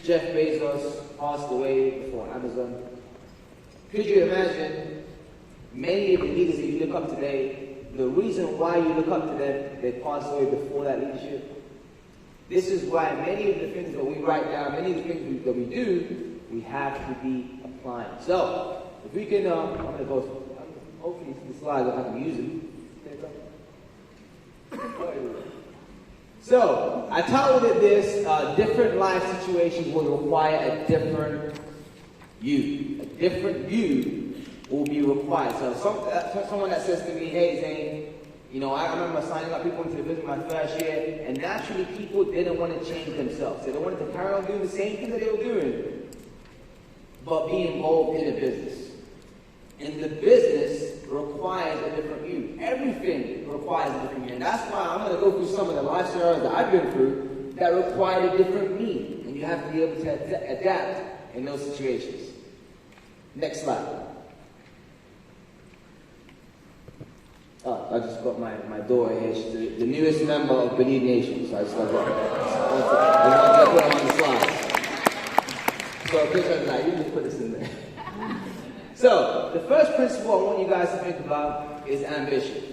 Jeff Bezos passed away before Amazon. Could you imagine many of the leaders that you look up today, the reason why you look up to them, they passed away before that leadership? This is why many of the things that we write down, many of the things that we do, we have to be applying. So, if we can, I'm going to go, hopefully the slides I can use them. So, I titled it this, different life situations will require a different you. A different you will be required. So, someone that says to me, hey Zain, you know, I remember signing up people into the business my first year, and naturally people didn't want to change themselves. They wanted to carry on doing the same thing that they were doing, but be involved in the business. And the business requires a different you. Everything requires a different you. And that's why I'm going to go through some of the life scenarios that I've been through that required a different me. And you have to be able to adapt in those situations. Next slide. Oh, I just got my daughter here. She's the newest member of Benin Nation. So I just got to put her on the slide. So a picture like, you just put this in there. So, the first principle I want you guys to think about is ambition.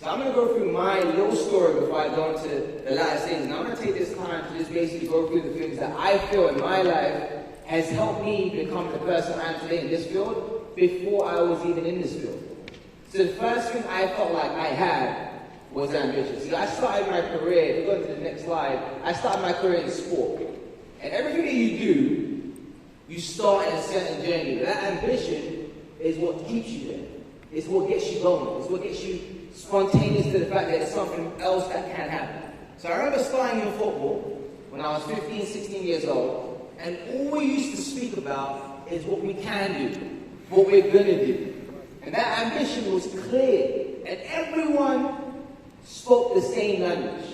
So I'm going to go through my little story before I go into the last things. And I'm going to take this time to just basically go through the things that I feel in my life has helped me become the person I am today in this field before I was even in this field. So the first thing I felt like I had was ambition. See, I started my career, if you go to the next slide, I started my career in sport. And everything that you do, you start in a certain journey. That ambition is what keeps you there. It's what gets you going. It's what gets you spontaneous to the fact that there's something else that can happen. So I remember starting in football when I was 15, 16 years old, and all we used to speak about is what we can do, what we're going to do. And that ambition was clear, and everyone spoke the same language.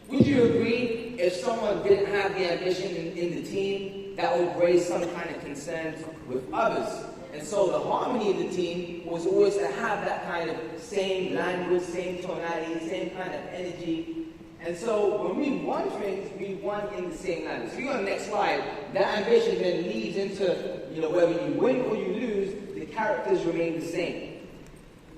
Would you agree if someone didn't have the ambition in the team, that would raise some kind of concerns with others? And so the harmony of the team was always to have that kind of same language, same tonality, same kind of energy. And so when we won things, we won in the same language. So you go on the next slide, that ambition then leads into, you know, whether you win or you lose, the characters remain the same.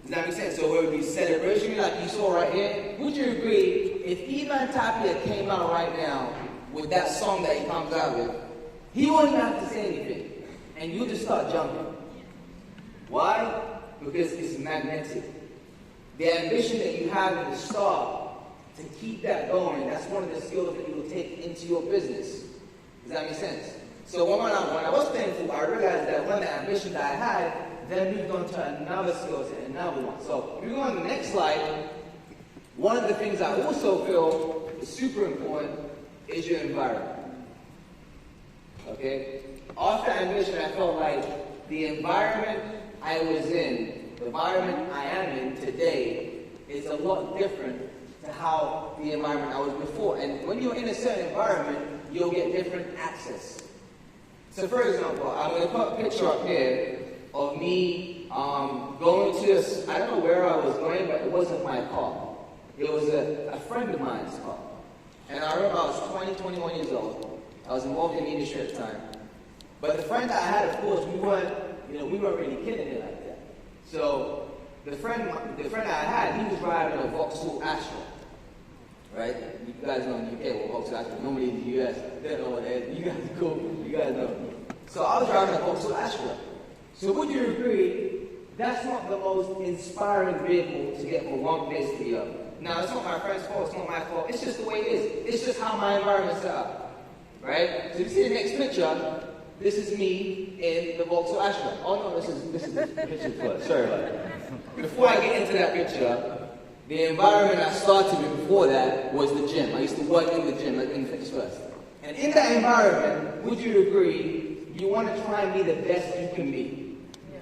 Does that make sense? So whether it be celebration like you saw right here, would you agree if Ivan Tapia came out right now with that song that he comes out with, he wouldn't have to say anything, and you'll just start jumping. Why? Because it's magnetic. The ambition that you have at the start, to keep that going, that's one of the skills that you will take into your business. Does that make sense? So when I was playing football, I realized that one of the ambitions that I had then moved on to another skill set, another one. So if we go on the next slide, one of the things I also feel is super important is your environment. Okay? After ambition, I felt like the environment I was in, the environment I am in today, is a lot different to how the environment I was before. And when you're in a certain environment, you'll get different access. So for example, I'm going to put a picture up here of me going to, I don't know where I was going, but it wasn't my car. It was a friend of mine's car. And I remember I was 20, 21 years old. I was involved in the industry at the time. But the friend that I had, of course, we weren't really kidding it like that. So the friend that I had, he was driving a Vauxhall Astra. Right? You guys know in the UK what Vauxhall Astra is. Normally in the US, they don't know what it is. You guys are cool. You guys know. So I was driving a Vauxhall Astra. So would you agree, that's not the most inspiring vehicle to get from one place to the other. Now, it's not my friend's fault, it's not my fault, it's just the way it is. It's just how my environment's set up. Right? So you see the next picture, this is me in the Vauxhall Astra. Oh no, this is the picture first, sorry about that. Before I get into that picture, the environment I started with before that was the gym. I used to work in the gym, like in the fitness first. And in that environment, would you agree, you want to try and be the best you can be.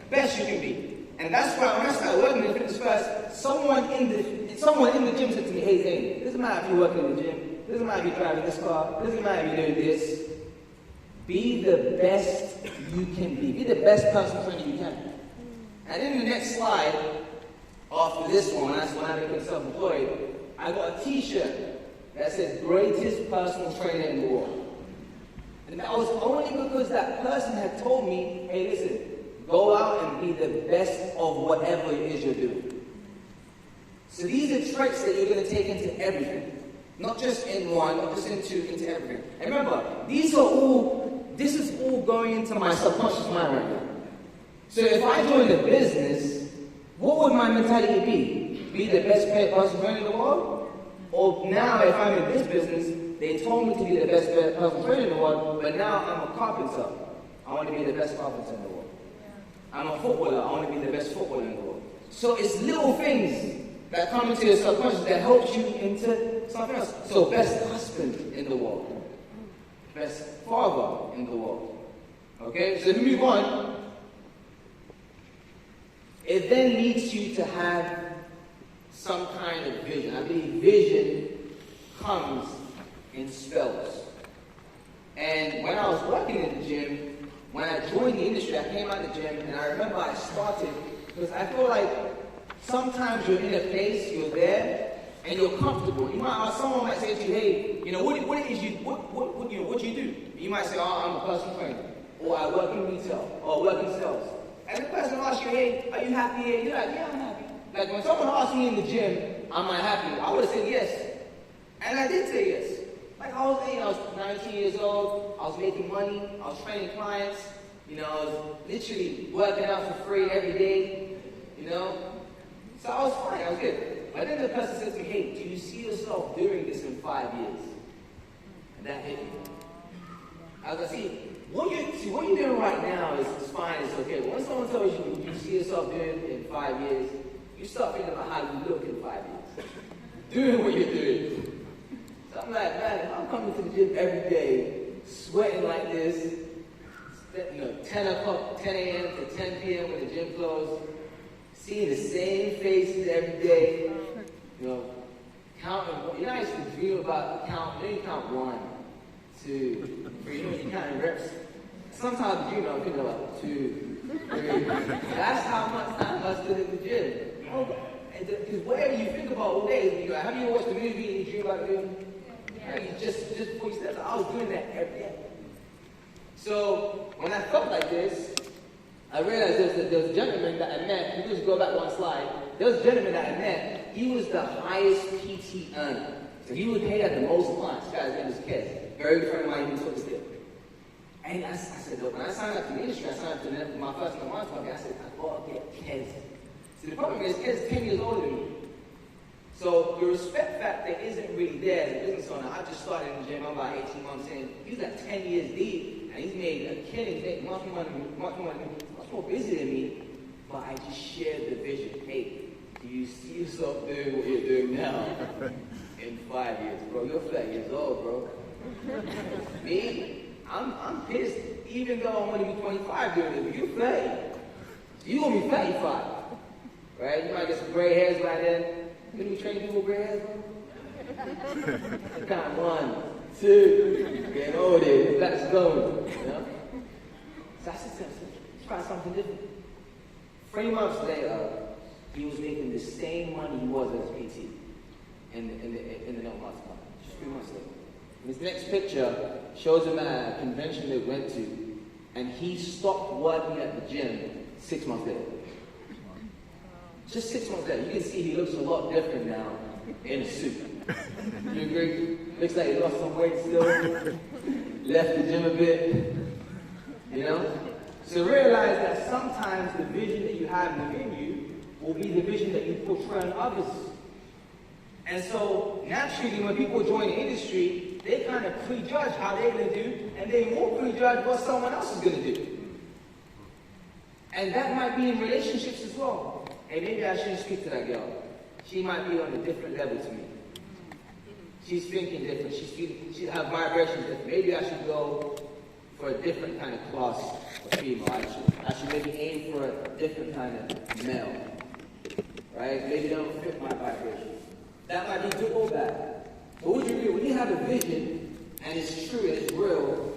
Best you can be. And that's why when I started working in the fitness first, someone in the gym said to me, hey Zain, it doesn't matter if you're working in the gym, it doesn't matter if you're driving this car, it doesn't matter if you're doing this. Be the best you can be. Be the best personal trainer you can. And in the next slide, after this one, that's when I became self-employed, I got a t-shirt that says greatest personal trainer in the world. And that was only because that person had told me, hey, listen, go out and be the best of whatever it is you're doing. So these are traits that you're going to take into everything. Not just in one, not just in two, into everything. And remember, this is all going into my subconscious mind right now. So if I joined a business, what would my mentality be? Be the best paid person in the world? Or now if I'm in this business, they told me to be the best person trainer in the world, but now I'm a carpenter. I want to be the best carpenter in the world. I'm a footballer. I want to be the best footballer in the world. So it's little things that come into your subconscious that helps you into something else. So best husband in the world. Best father in the world. Okay, so if we move on, it then needs you to have some kind of vision. I believe vision comes in spells. And when I was working in the gym, when I joined the industry, I came out of the gym, and I remember I started, because I feel like sometimes you're in a place, you're there, and you're comfortable. Someone might say to you, hey, what do you do? You might say, oh, I'm a personal trainer, or I work in retail, or work in sales. And the person asks you, hey, are you happy here? You're like, yeah, I'm happy. Like when someone asked me in the gym, am I happy? I would have said yes. And I did say yes. Like I was 19 years old, I was making money, I was training clients, I was literally working out for free every day, So I was fine, I was good. But then the person said to me, hey, do you see yourself doing this in 5 years? And that hit me. I was like, see, what you're doing right now is fine, it's okay. But when someone tells you you see yourself doing it in 5 years, you start thinking about how you look in 5 years. Doing what you're doing. So I'm like, man, if I'm coming to the gym every day, sweating like this, 10 a.m. to 10 p.m. when the gym closed, seeing the same faces every day, counting. I used to dream about you count 1, 2, 3, you count reps. Sometimes I'm thinking about 2, 3. That's how much time I stood in the gym. Because whatever you think about all day, have you watched the movie and you dream about the movie? Just before you step, I was doing that every day. So when I felt like this, I realized there was a gentleman that I met. You just go back one slide. There was a gentleman that I met. He was the highest PT earner. So he would pay at the most clients. This guy's name was Kez. Very good friend of mine. He took this deal. And I said, look, when I signed up to the industry, I signed up to my first month company. I said, I gotta get Kez. So the problem is, Kez is 10 years older than me. So the respect factor isn't really there as a business owner. I just started in the gym, I'm about 18 months in. He's like 10 years deep, and he's made a killing, much more busy than me, but I just shared the vision. Hey, do you see yourself doing what you're doing now in 5 years? Bro, you're 5 years old, bro. Me, I'm pissed, even though I'm going to be 25 doing this, but you're 30. You're going to be 35, right? You might get some gray hairs by then. Can we train people with gray hairs, bro? Count 1, 2, getting older, that's going, So I said, let's try something different. 3 months later, he was making the same money he was as a PT in the no multiplier. Just 3 months later. This next picture shows him at a convention they went to, and he stopped working at the gym 6 months later. Just 6 months later, you can see he looks a lot different now in a suit. You agree? Looks like he lost some weight still, left the gym a bit, So realize that sometimes the vision that you have within you will be the vision that you portray on others. And so naturally, when people join the industry, they kind of prejudge how they're going to do, and they won't prejudge what someone else is going to do. And that might be in relationships as well. Hey, maybe I shouldn't speak to that girl. She might be on a different level to me. She's thinking different. Her vibration's different. Maybe I should go for a different kind of class of female. I should maybe aim for a different kind of male. Right? Maybe they don't fit my vibration. That might be good or bad. But what you do, when you have a vision, and it's true, and it's real,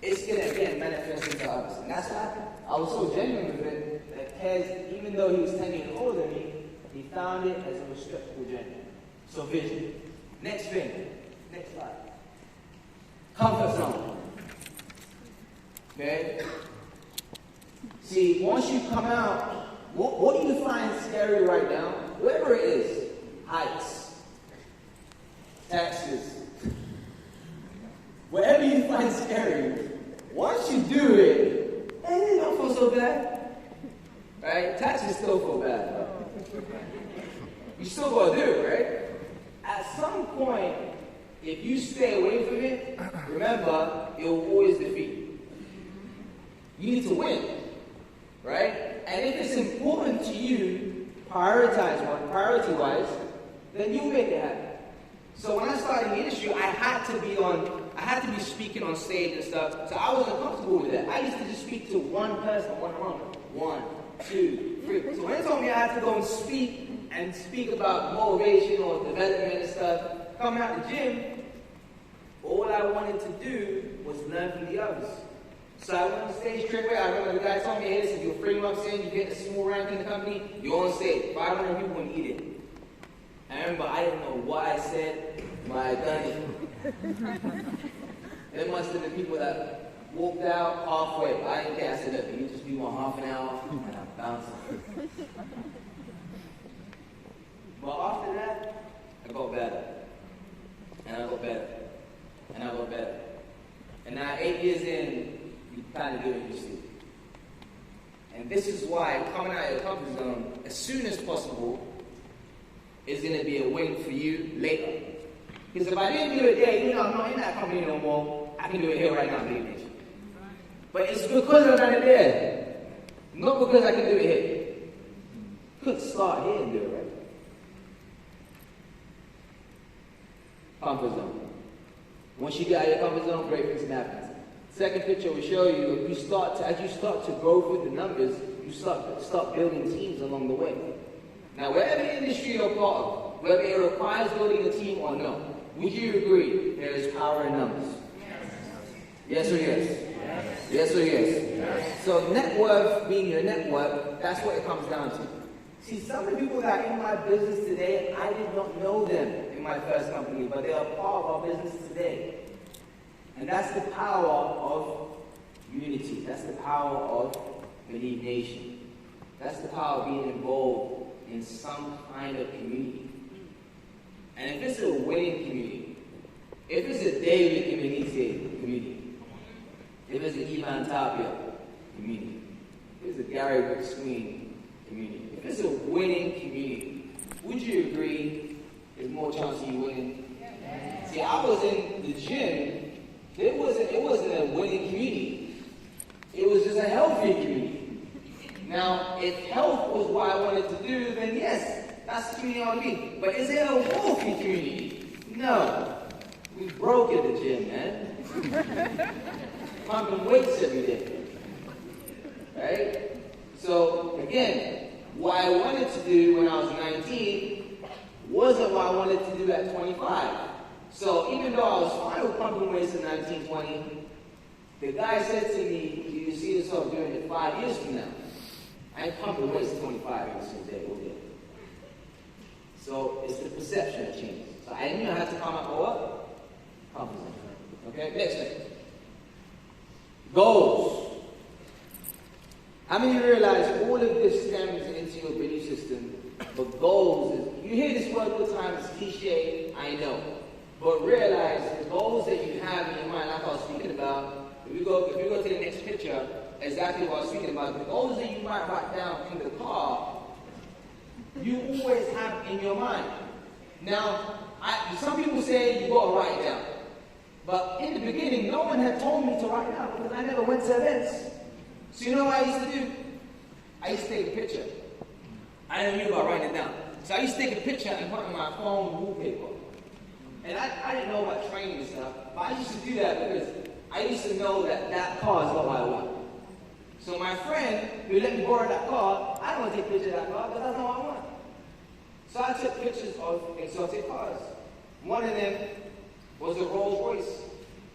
it's going to, again, manifest into others. And that's what happened. I was so genuine with it that Kez, even though he was 10 years older than me, he found it as a respectful journey. So vision. Next thing. Next slide. Comfort zone. Okay? See, once you come out, what do you find scary right now? Whatever it is, heights, taxes, whatever you find scary, once you do it, it don't feel so bad. Right? Taxes still feel bad. You still gotta do it, right? At some point, if you stay away from it, remember, it will always defeat you. You need to win, right? And if it's important to you, priority-wise, then you make it happen. So when I started in the industry, I had to be speaking on stage and stuff. So I wasn't comfortable with that. I used to just speak to one person, one-on-one. 1, 2, 3. So when they told me I had to go and speak about motivation or development and stuff, coming out the gym, all I wanted to do was learn from the others. So I went on stage straight away. I remember the guy told me, hey, listen, you're 3 months in, you get a small rank in the company, you're on stage, 500 people and eat it. I remember I didn't know what I said, but I done it. There must have been people that walked out halfway. I didn't care. I said, look, you just do one half an hour, and I'm bouncing. But after that, I got better. And I got better. And I got better. And now 8 years in, you kind of do what you see. And this is why coming out of your comfort zone as soon as possible is going to be a win for you later. Because if I didn't do it there, you know, I'm not in that company no more, I can do it here right now, baby. But it's because I've done it there. Not because I can do it here. Could start here and do it, right? Comfort zone. Once you get out of your comfort zone, great things can happen. Second picture will show you, as you start to grow through the numbers, you start building teams along the way. Now, whatever industry you're part of, whether it requires building a team or no, would you agree there is power in numbers? Yes or yes? Yes or yes? So net worth being your network, that's what it comes down to. See, some of the people that are in my business today, I did not know them in my first company, but they are part of our business today. And that's the power of unity. That's the power of Believe Nation. That's the power of being involved in some kind of community. And if it's a winning community, if it's a David Imanite community, if it's an Ivan Tapia community, if it's a Gary McSween community, if it's a winning community, would you agree there's more chance of you winning? Yeah. See, I was in the gym. It wasn't a winning community. It was just a healthy community. Now, if health was what I wanted to do, then yes, that's the community I want to be. But is it a wealthy community? No. We broke at the gym, man. Pumping weights every day. Right? So, again, what I wanted to do when I was 19 wasn't what I wanted to do at 25. So even though I was fine with pumping weights in 1920, the guy said to me, do you see yourself doing it 5 years from now? I ain't pumping weights at 25 every single day, okay? So it's the perception that changes. So I knew I had to come up with what? Comfort zone. Okay, next thing. Goals. How many of you realize all of this stems into your belief system? But goals, you hear this word all the time, it's cliche, I know. But realize the goals that you have in your mind, like I was speaking about, if you go to the next picture, exactly what I was speaking about, the goals that you might write down in the car, you always have in your mind. Now, some people say you got to write it down. But in the beginning, no one had told me to write it down because I never went to events. So you know what I used to do? I used to take a picture. I never knew about writing it down. So I used to take a picture and put it on my phone wallpaper. And I didn't know about training and stuff, but I used to do that because I used to know that car is what I want. So my friend who let me borrow that car, I don't want to take pictures of that car because that's not what I want. So I took pictures of exotic cars. One of them was a Rolls Royce.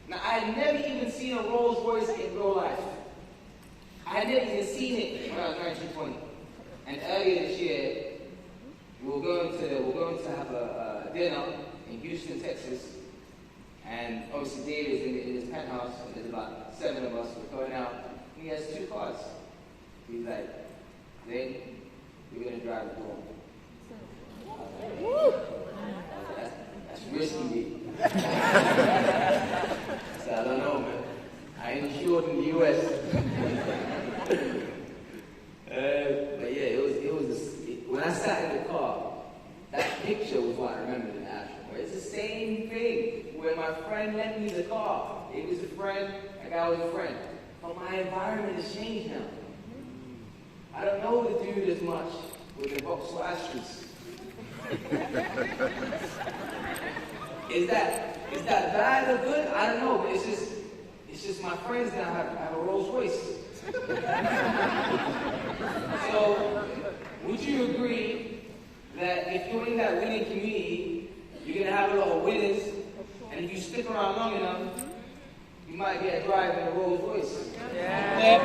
Now I had never even seen a Rolls Royce in real life. I had never even seen it when I was 1920. And earlier this year, we were going to have a dinner in Houston, Texas, And obviously David is in his penthouse, and there's about 7 of us. We're going out. He has 2 cars. He's like, Zain, you're going to drive the door. That's risky, dude. So I don't know, man. I ain't insured in the US. But yeah, when I sat in the car, that picture was what I remembered in Ashton. It's the same thing where my friend lent me the car. It was a friend, that guy was a friend. But my environment has changed now. I don't know the dude as much with the Vauxhall Astros. Is that bad or good? I don't know, but it's just my friends now have a Rolls Royce. So, would you agree that if you're in that winning community, you're going to have a lot of winners, and if you stick around long enough, you might get a drive in a Rolls Royce? Yeah.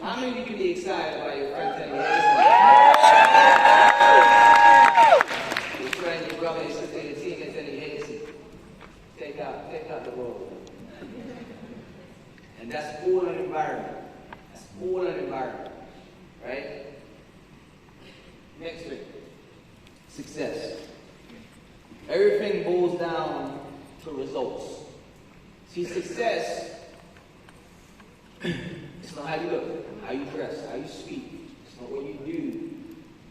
How many of you can be excited about your friend telling you, your friend, your brother, your sister, your team, and telling you, hey, listen, take out the road. And that's all an environment. That's all an environment. Right? Next thing. Success. Everything boils down to results. See, success, it's not how you look, how you dress, how you speak. It's not what you do.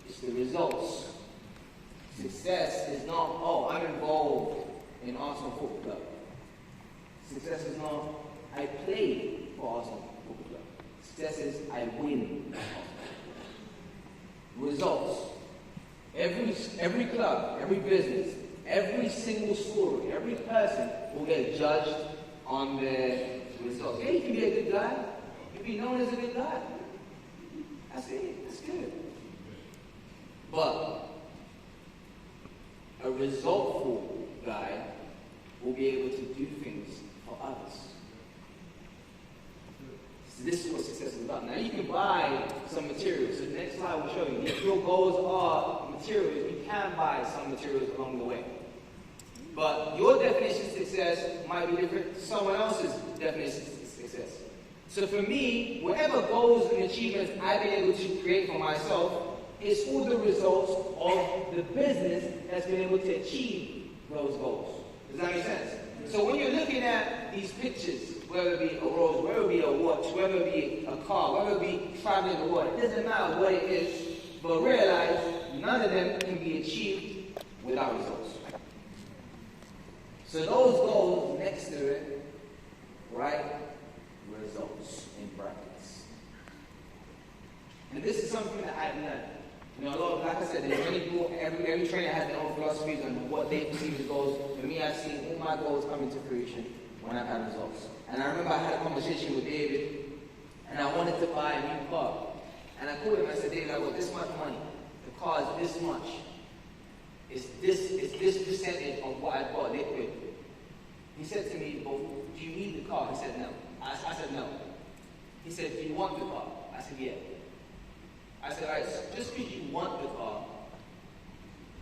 It's the results. Success is not, oh, I'm involved in Arsenal Football Club. Success is not, I play for Arsenal Football Club. Success is, I win. Results. Every club, every business, every single story, every person will get judged on their results. Yeah, you can be a good guy. You can be known as a good guy. That's it. That's good. But a resultful guy will be able to do things for others. So this is what success is about. Now you can buy some materials. So the next slide will show you. If your goals are materials, you can buy some materials along the way. But your definition of success might be different to someone else's definition of success. So for me, whatever goals and achievements I've been able to create for myself is all the results of the business that's been able to achieve those goals. Does that make sense? So when you're looking at these pictures, whether it be a rose, whether it be a watch, whether it be a car, whether it be traveling the world, it doesn't matter what it is, but realize none of them can be achieved without results. So those goals next to it, right? Results in brackets. And this is something that I've learned. You know, a lot of, like I said, there's many people, every trainer has their own philosophies on what they perceive as goals. For me, I've seen all my goals come into fruition when I've had results. And I remember I had a conversation with David, and I wanted to buy a new car. And I called him and I said, David, I got this much money. The car is this much. It's this percentage of what I bought liquid. He said to me, well, do you need the car? He said, no. I said, no. He said, do you want the car? I said, yeah. I said, all right, so just because you want the car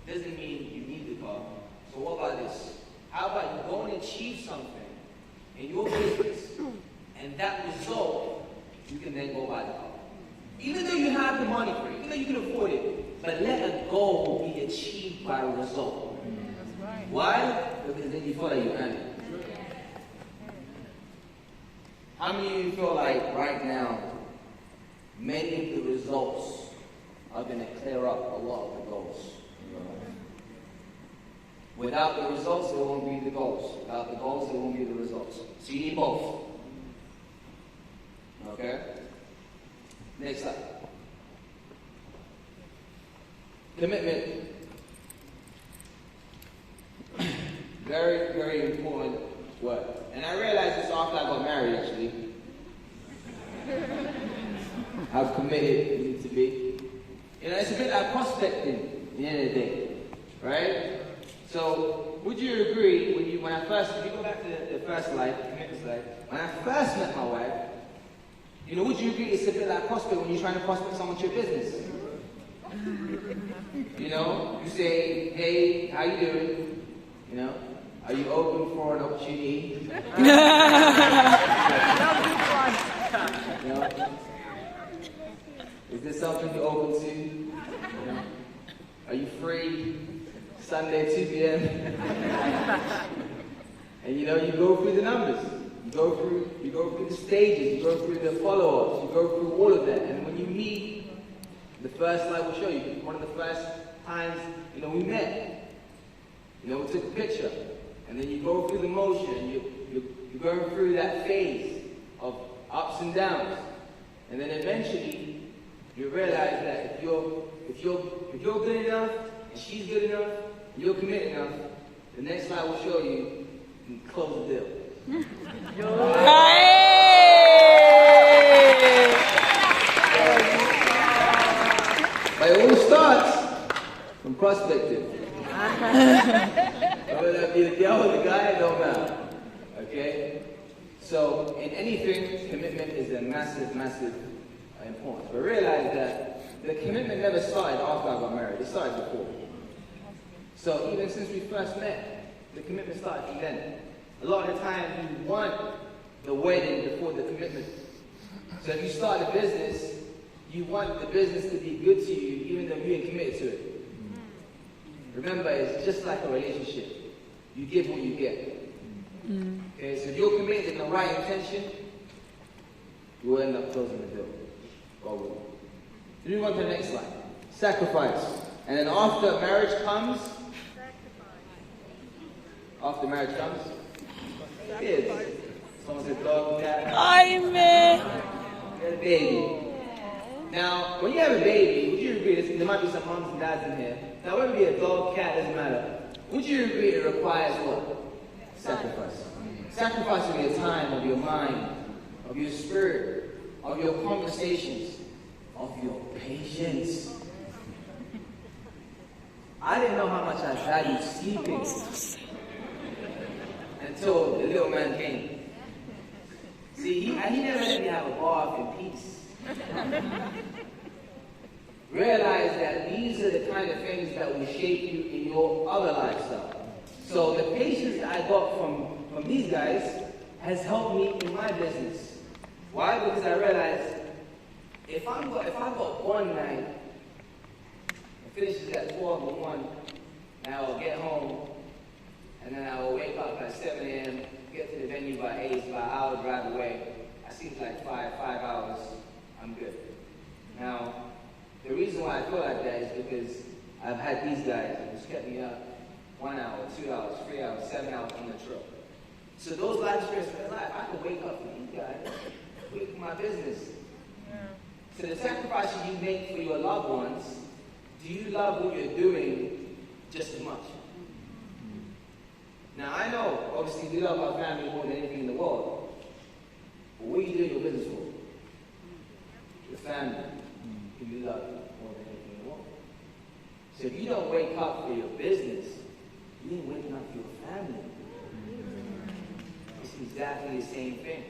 doesn't mean you need the car. So what about this? How about you go and achieve something in your business, and that result, you can then go buy the car. Even though you have the money for it, even though you can afford it, but let a goal be achieved by a result. That's right. Why? Because then you feel like you earn it. How many of you feel like right now, many of the results are going to clear up a lot of the goals in your life? Without the results, there won't be the goals. Without the goals, there won't be the results. So you need both. Okay? Next slide. Commitment. Very, very important word. And I realized this after I got married, actually. How committed you need to be. You know, it's a bit like prospecting at the end of the day. Right? So, would you agree, if you go back to the first slide, the commitment slide, when I first met my wife, you know, would you agree it's a bit like prospect when you're trying to prospect someone to your business? You know, you say, hey, how you doing? You know, Are you open for an opportunity? You know? Is this something you're open to? You know? Are you free Sunday 2 p.m.? And you know, you go through the numbers. You go through the stages, you go through the follow-ups, you go through all of that. And when you meet, the first slide will show you, one of the first times, you know, we met. You know, we took a picture. And then you go through the motion, you're going through that phase of ups and downs. And then eventually, you realize that if you're good enough, and she's good enough, and you're committed enough, the next slide will show you can close the deal. But it all starts from prospective. Whether that be the girl or the guy, it don't matter. Okay? So, in anything, commitment is a massive, massive importance. But realize that the commitment never started after I got married. It started before. So, even since we first met, the commitment started from then. A lot of the time, you want the wedding before the commitment. So if you start a business, you want the business to be good to you, even though you ain't committed to it. Remember, it's just like a relationship. You give what you get. Okay, so if you're committed in the right intention, you will end up closing the deal. God will. Move on to the next slide. Sacrifice. And then after marriage comes, kids. Someone said dog, cat. I'm You had a baby. Now, when you have a baby, would you agree, there might be some moms and dads in here. Now, whether it be a dog, cat, doesn't matter. Would you agree it requires what? Sacrifice. Sacrifice of your time, of your mind, of your spirit, of your conversations, of your patience. I didn't know how much I valued sleeping until the little man came. See, he never let me have a bath in peace. Realize that these are the kind of things that will shape you in your other lifestyle. So the patience that I got from these guys has helped me in my business. Why? Because I realized if I got one night, it finishes at 12 or 1, and I will get home, and then I will wake up at 7 a.m., get to the venue by 8, it's about an hour drive away. I sleep like 5 hours, I'm good. Now, the reason why I feel like that is because I've had these guys who's kept me up 1 hour, 2 hours, 3 hours, 7 hours on the trip. So those life experiences in life, I could wake up for these guys, wake for my business. So the sacrifices you make for your loved ones, do you love what you're doing just as much? Now I know, obviously we love our family more than anything in the world. But what are you doing your business for? Your family. Who you love more than anything in the world. So if you don't wake up for your business, you ain't waking up for your family. It's exactly the same thing.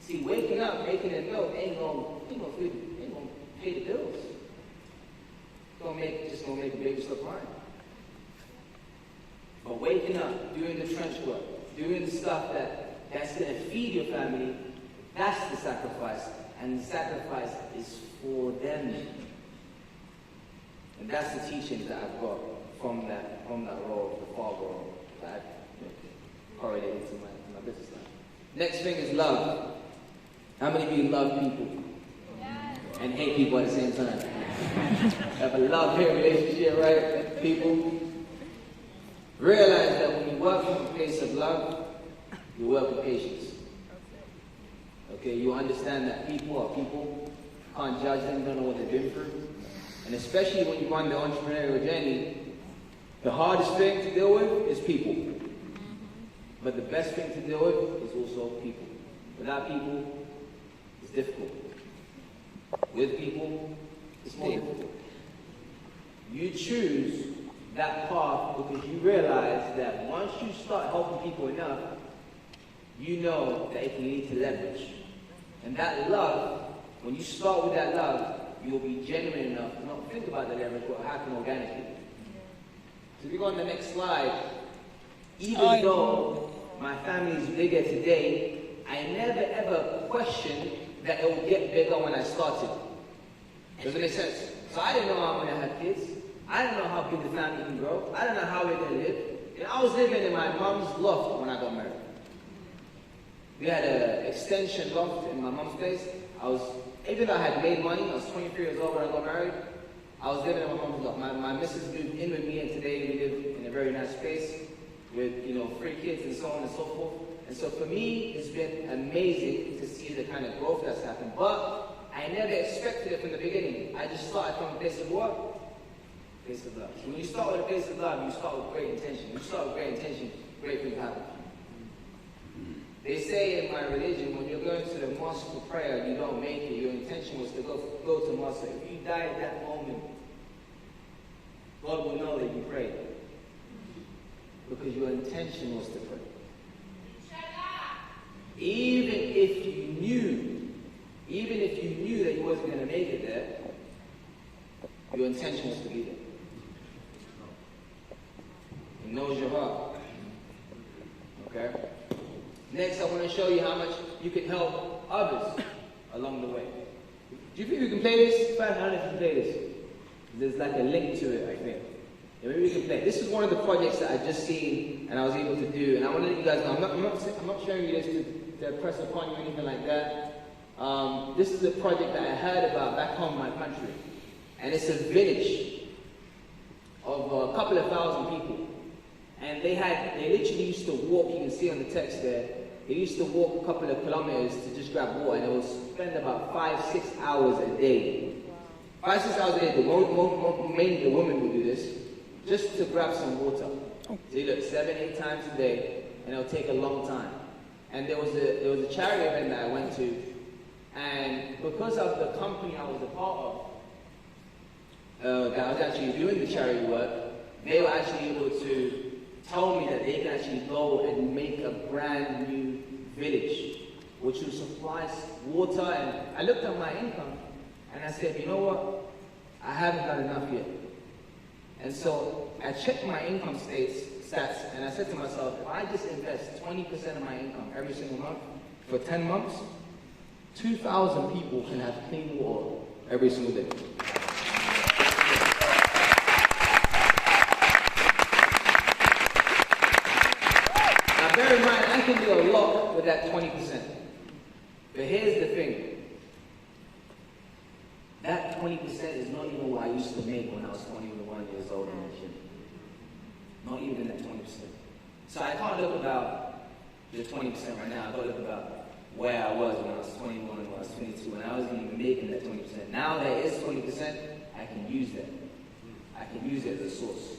See, waking up, making a meal ain't gonna pay the bills. Just gonna make a baby stop crying. But waking up, doing the trench work, doing the stuff that's gonna feed your family, that's the sacrifice. And the sacrifice is for them. And that's the teaching that I've got from that role, the father role, that I correlated into my business life. Next thing is love. How many of you love people? Yes. And hate people at the same time? Have a love-hate relationship, right? People. Realize that when you work from a place of love, you work with patience. Okay, you understand that people are people. Can't judge them, don't know what they've been through. And especially when you run the entrepreneurial journey, the hardest thing to deal with is people. But the best thing to deal with is also people. Without people, it's difficult. With people, it's more difficult. You choose that path because you realize that once you start helping people enough, you know that it can lead to leverage. And that love, when you start with that love, you'll be genuine enough to not think about the leverage, but happen organically. So if you go on the next slide, Even though my family is bigger today, I never ever questioned that it would get bigger when I started. Does it make sense? So I didn't know how I'm going to have kids. I didn't know how big the family can grow. I didn't know how we're going to live. You know, I was living in my mom's loft when I got married. We had an extension loft in my mom's place. Even though I had made money, I was 23 years old when I got married, I was living in my mom's loft. My missus moved in with me, and today we live in a very nice place with, 3 kids and so on and so forth. And so for me, it's been amazing to see the kind of growth that's happened. But I never expected it from the beginning. I just started from a place of what? Place of love. So when you start with a place of love, you start with great intention. When you start with great intention, great things happen. They say in my religion, when you're going to the mosque for prayer, you don't make it. Your intention was to go to mosque. So if you die at that moment, God will know that you prayed. Because your intention was to pray. Even if you knew that you wasn't going to make it there, your intention was to be there. He knows your heart. Okay? Next, I want to show you how much you can help others along the way. Do you think we can play this? 500 can play this. There's like a link to it, I think. Yeah, maybe we can play. This is one of the projects that I just seen and I was able to do. And I want to let you guys know, I'm not showing you this to press upon you or anything like that. This is a project that I heard about back home in my country. And it's a village of a couple of thousand people. And they literally used to walk, you can see on the text there, they used to walk a couple of kilometers to just grab water, and they would spend about 5-6 hours a day. 5-6 hours a day, mainly the women would do this, just to grab some water. So you look 7-8 times a day, and it'll take a long time. And there was a charity event that I went to, and because of the company I was a part of, that was actually doing the charity work, they were actually able to tell me that they can actually go and make a brand new village, which will supply water. And I looked at my income, and I said, you know what? I haven't done enough yet. And so I checked my income stats, and I said to myself, if I just invest 20% of my income every single month for 10 months, 2,000 people can have clean water every single day. Now bear in mind, I can do a lot with that 20%. But here's the thing. That 20% is not even what I used to make when I was 21 years old in the gym. Not even that 20%. So I can't look about the 20% right now. I gotta look about where I was when I was 21, when I was 22, when I wasn't even making that 20%. Now that is 20%, I can use that. I can use it as a source.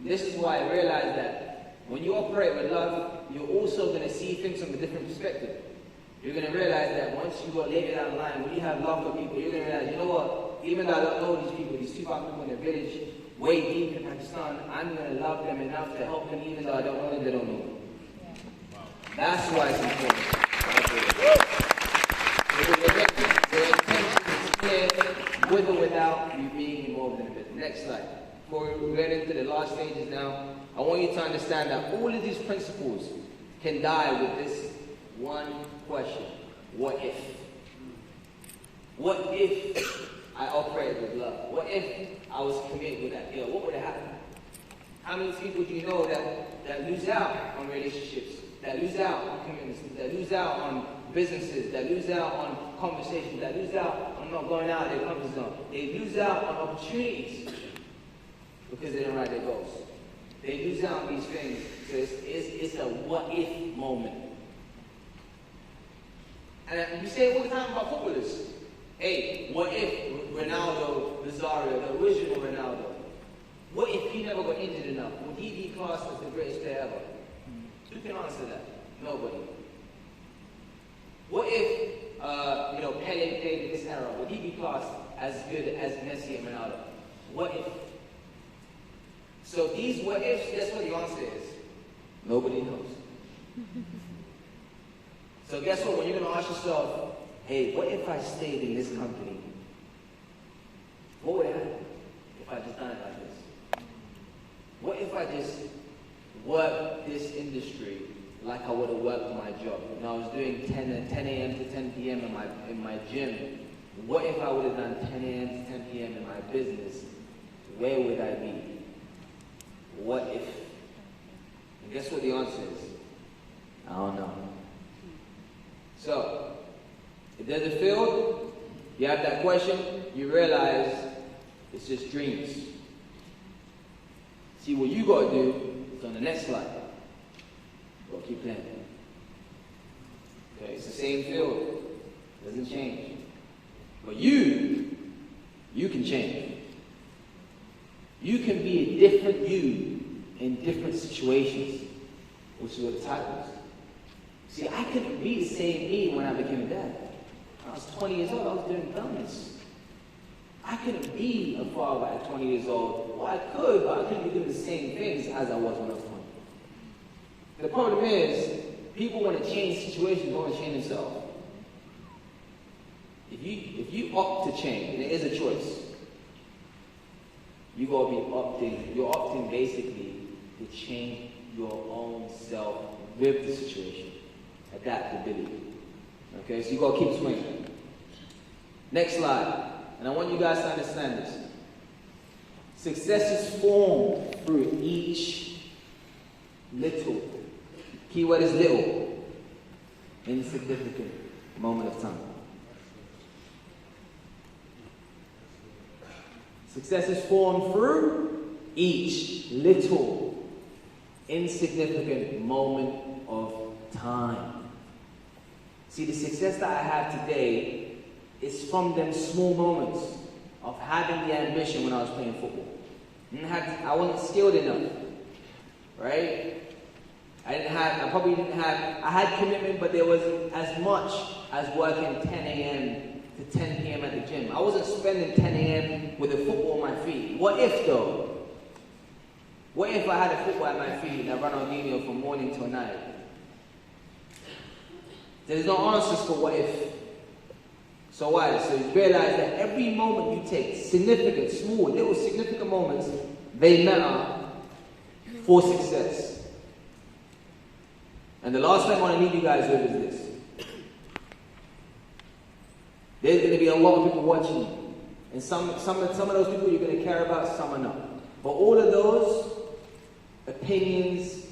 This is why I realized that when you operate with love, you're also going to see things from a different perspective. You're going to realize that once you go later down the line, when you have love for people, you're going to realize, you know what, even though I don't know these people, these 2,000 people in their village, way deep in Pakistan, I'm going to love them enough to help them even though I don't know them, they don't know me. That's why it's important. The intention is clear, with or without you being involved in the business. Next slide. Before we get into the last stages now, I want you to understand that all of these principles can die with this one question. What if? What if I operated with love? What if I was committed with that deal? What would have happened? How many people do you know that lose out on relationships, that lose out on commitments, that lose out on businesses, that lose out on conversations, that lose out on not going out of their comfort zone? They lose out on opportunities because they don't write their goals. They lose out on these things. So it's a what if moment. And we say all the time about footballers. Hey, what if Ronaldo, Nazario, the original Ronaldo, what if he never got injured enough? Would he be classed as the greatest player ever? Who can answer that? Nobody. What if, Pele played in this era? Would he be classed as good as Messi and Ronaldo? What if? So these what ifs, guess what the answer is? Nobody knows. So guess what? When you're going to ask yourself, hey, what if I stayed in this company? What would happen if I just done it like this? What if I just work this industry like I would have worked my job. When I was doing 10 a.m. to 10 p.m. in my gym, what if I would have done 10 a.m. to 10 p.m. in my business? Where would I be? What if? And guess what the answer is? I don't know. So, if there's a field, you have that question, you realize it's just dreams. See, what you got to do is on the next slide. Go keep playing. Okay, it's the same field. It doesn't change. But you can change. You can be a different you in different situations, which is what the title is. See, I couldn't be the same me when I became a dad. I was 20 years old, I was doing dumbness. I couldn't be a father at 20 years old. Well, I could, but I couldn't be doing the same things as I was when I was 20. The problem is, people want to change situations, they want to change themselves. If you opt to change, and it is a choice, you gotta be opting. You're opting basically to change your own self with the situation. Adaptability. Okay, so you gotta keep swinging. Next slide. And I want you guys to understand this. Success is formed through each little, keyword is little, insignificant moment of time. Success is formed through each little, insignificant moment of time. See, the success that I have today is from them small moments of having the ambition when I was playing football. I wasn't skilled enough, right? I had commitment, but there wasn't as much as working 10 a.m. to 10 p.m. at the gym. I wasn't spending 10 a.m. with a football on my feet. What if though? What if I had a football at my feet and I ran Ronaldinho from morning till night? There's no answers for what if. So why? So you realize that every moment you take, significant, small, little significant moments, they matter for success. And the last thing I want to leave you guys with is this. There's going to be a lot of people watching you. And some of those people you're going to care about, some are not. But all of those opinions,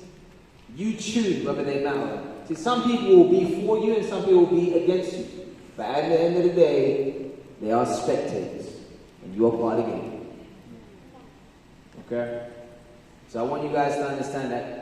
you choose whether they matter. See, some people will be for you and some people will be against you. But at the end of the day, they are spectators. And you are part of the game. Okay? So I want you guys to understand that